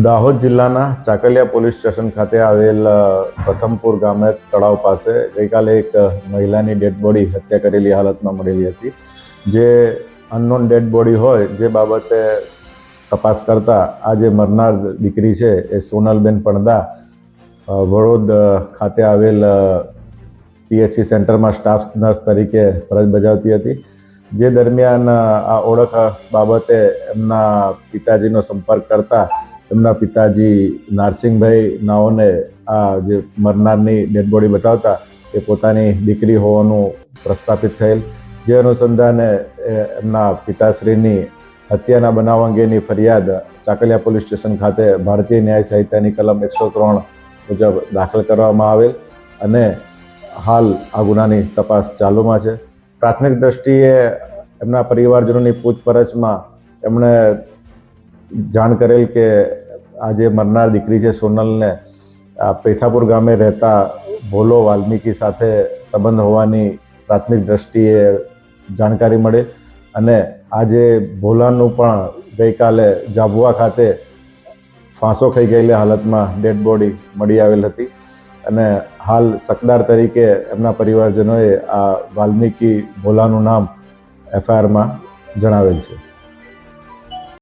દાહોદ જિલ્લાના Chakaliya police station ખાતે આવેલ પ્રથમપુર ગામે તળાવ પાસે ગઈકાલે એક મહિલાની ડેડ બોડી હત્યા કરેલી હાલતમાં મળેલી હતી. જે અનનોન ડેડ બોડી હોય જે બાબતે તપાસ કરતા આ જે મરનાર દીકરી છે એ સોનલબેન પડદા વડોદ ખાતે આવેલ પીએચસી સેન્ટરમાં સ્ટાફ નર્સ તરીકે ફરજ બજાવતી હતી. જે દરમિયાન આ ઓળખ બાબતે એમના પિતાજીનો સંપર્ક કરતા એમના પિતાજી નારસિંહભાઈ નાઓને આ જે મરનારની ડેડ બોડી બતાવતા એ પોતાની દીકરી હોવાનું પ્રસ્થાપિત થયેલ. જે અનુસંધાને એમના પિતાશ્રીની હત્યાના બનાવ અંગેની ફરિયાદ ચાકલિયા પોલીસ સ્ટેશન ખાતે ભારતીય ન્યાય સંહિતાની કલમ 103 મુજબ દાખલ કરવામાં આવેલ અને હાલ આ ગુનાની તપાસ ચાલુમાં છે. પ્રાથમિક દ્રષ્ટિએ એમના પરિવારજનોની પૂછપરછમાં એમણે જાણ કરેલ કે આ જે મરનાર દીકરી છે સોનલને પેથાપુર ગામે રહેતા ભોલો વાલ્મીકી સાથે સંબંધ હોવાની પ્રાથમિક દ્રષ્ટિએ જાણકારી મળે અને આજે ભોલાનું પણ ગઈકાલે જાબુઆ ખાતે ફાંસો ખાઈ ગયેલી હાલતમાં ડેડ બોડી મળી આવેલ હતી અને હાલ શકદાર તરીકે એમના પરિવારજનોએ આ વાલ્મીકી ભોલાનું નામ એફઆઈઆરમાં જણાવેલ છે.